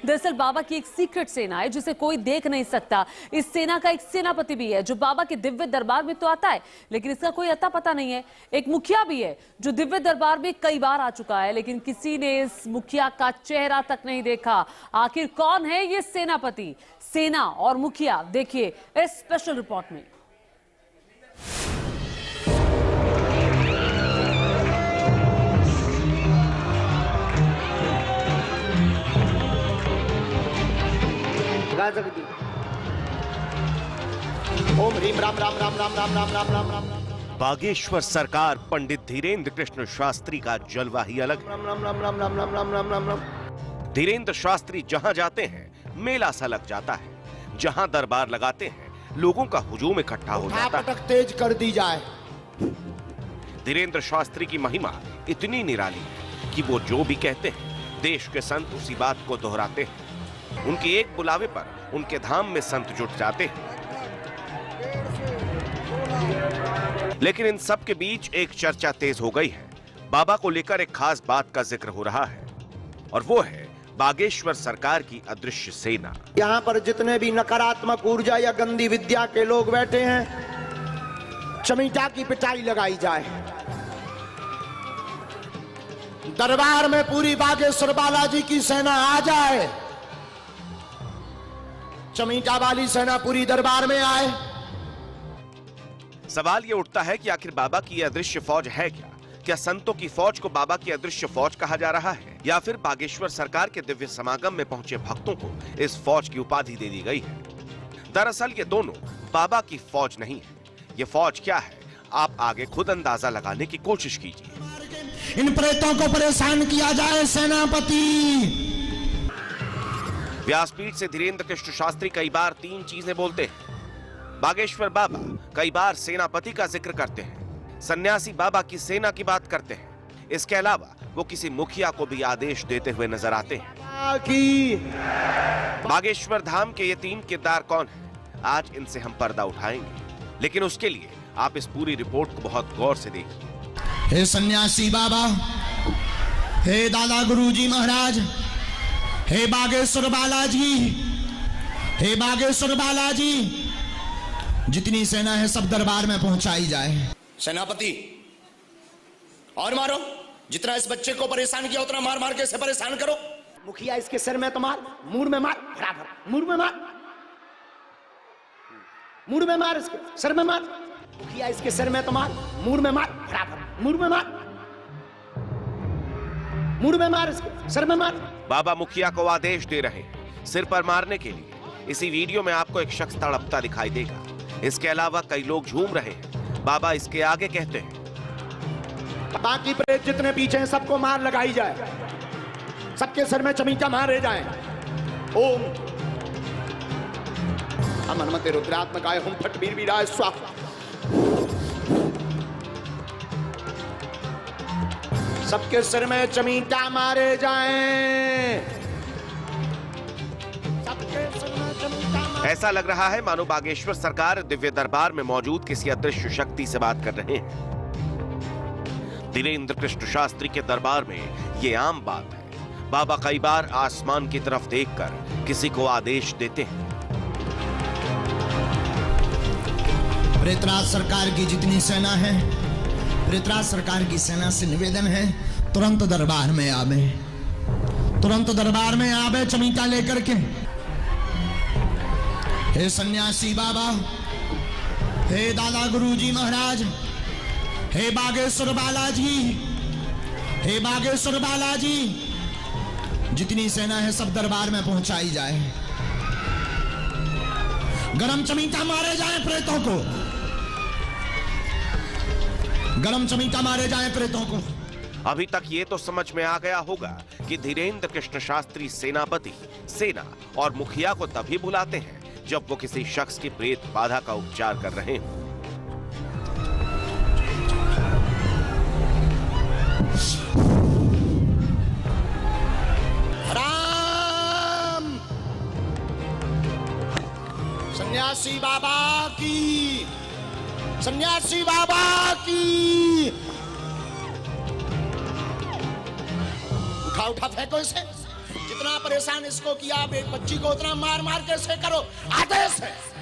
दरअसल बाबा की एक सीक्रेट सेना है जिसे कोई देख नहीं सकता। इस सेना का एक सेनापति भी है जो बाबा के दिव्य दरबार में तो आता है, लेकिन इसका कोई अता पता नहीं है। एक मुखिया भी है जो दिव्य दरबार में कई बार आ चुका है, लेकिन किसी ने इस मुखिया का चेहरा तक नहीं देखा। आखिर कौन है ये सेनापति, सेना और मुखिया, देखिए इस स्पेशल रिपोर्ट में। ओम ह्रीम राम राम राम राम राम राम राम राम राम। बागेश्वर सरकार पंडित धीरेन्द्र कृष्ण शास्त्री का जलवा ही अलग। राम राम राम राम राम राम राम राम राम राम। धीरेन्द्र शास्त्री जहां जाते हैं मेला सा लग जाता है, जहां दरबार लगाते हैं लोगों का हुजूम इकट्ठा हो जाता है। तेज कर दी जाए। धीरेन्द्र शास्त्री की महिमा इतनी निराली है कि वो जो भी कहते हैं देश के संत उसी बात को दोहराते हैं। उनके एक बुलावे पर उनके धाम में संत जुट जाते हैं। लेकिन इन सब के बीच एक चर्चा तेज हो गई है। बाबा को लेकर एक खास बात का जिक्र हो रहा है और वो है बागेश्वर सरकार की अदृश्य सेना। यहाँ पर जितने भी नकारात्मक ऊर्जा या गंदी विद्या के लोग बैठे हैं, चमीटा की पिटाई लगाई जाए। दरबार में पूरी बागेश्वर बालाजी की सेना आ जाए, चमीटा वाली सेना पूरी दरबार में आए। सवाल ये उठता है कि आखिर बाबा की यह अदृश्य फौज है क्या? क्या संतों की फौज को बाबा की अदृश्य फौज कहा जा रहा है, या फिर बागेश्वर सरकार के दिव्य समागम में पहुंचे भक्तों को इस फौज की उपाधि दे दी गई है? दरअसल ये दोनों बाबा की फौज नहीं है। ये फौज क्या है, आप आगे खुद अंदाजा लगाने की कोशिश कीजिए। इन प्रेतों को परेशान किया जाए सेनापति। व्यासपीठ से धीरेन्द्र कृष्ण शास्त्री कई बार तीन चीजें बोलते हैं। बागेश्वर बाबा कई बार सेनापति का जिक्र करते हैं, सन्यासी बाबा की सेना की बात करते हैं। इसके अलावा वो किसी मुखिया को भी आदेश देते हुए नजर आते हैं। बागेश्वर धाम के ये तीन किरदार कौन हैं? आज इनसे हम पर्दा उठाएंगे, लेकिन उसके लिए आप इस पूरी रिपोर्ट को बहुत गौर से देखिए। हे सन्यासी बाबा, हे दादा गुरुजी महाराज, हे बागेश्वर बालाजी, हे बागेश्वर बालाजी, जितनी सेना है सब दरबार में पहुंचाई जाए। सेनापति, और मारो, जितना इस बच्चे को परेशान किया उतना मार मार के इसे परेशान करो। मुखिया इसके सिर में तो मार, मुंह में मार, बराबर मुंह में मार, मुंह में मार, इसके सिर में मार। मुखिया इसके सिर में तो मार, मुंह में मार, बराबर मुंह में मार, मुंह में मार, इसके सिर में मार। बाबा मुखिया को आदेश दे रहे हैं सिर पर मारने के लिए। इसी वीडियो में आपको एक शख्स तड़पता दिखाई देगा। इसके अलावा कई लोग झूम रहे हैं। बाबा इसके आगे कहते हैं, बाकी प्रेत जितने पीछे हैं सबको मार लगाई जाए, सबके सिर में चमीटा मारे जाए। ओम हनुमते रुद्रात्मकाय हुम फट वीर वीराय स्वाहा। सबके सिर में चमीटा मारे जाएं, सबके सिर में चमीटा मारे। ऐसा लग रहा है मानो बागेश्वर सरकार दिव्य दरबार में मौजूद किसी अदृश्य शक्ति से बात कर रहे हैं। धीरेन्द्र कृष्ण शास्त्री के दरबार में ये आम बात है। बाबा कई बार आसमान की तरफ देखकर किसी को आदेश देते हैं। प्रेतराज सरकार की जितनी सेना है, प्रेतराज सरकार की सेना से निवेदन है तुरंत दरबार में आवे, तुरंत दरबार में आवे चमीटा लेकर के। हे सन्यासी बाबा, हे दादा गुरुजी महाराज, हे बागेश्वर बालाजी, हे बागेश्वर बालाजी, जितनी सेना है सब दरबार में पहुंचाई जाए। गरम चमीटा मारे जाए प्रेतों को, गरम चमीटा मारे जाए प्रेतों को। अभी तक ये तो समझ में आ गया होगा कि धीरेन्द्र कृष्ण शास्त्री सेनापति, सेना और मुखिया को तभी बुलाते हैं जब वो किसी शख्स की प्रेत बाधा का उपचार कर रहे हों। राम सन्यासी बाबा की, सन्यासी बाबा की। उठा उठा फेंको इसे, जितना परेशान इसको किया, आप एक बच्ची को उतना मार मार के ऐसे करो, आदेश है।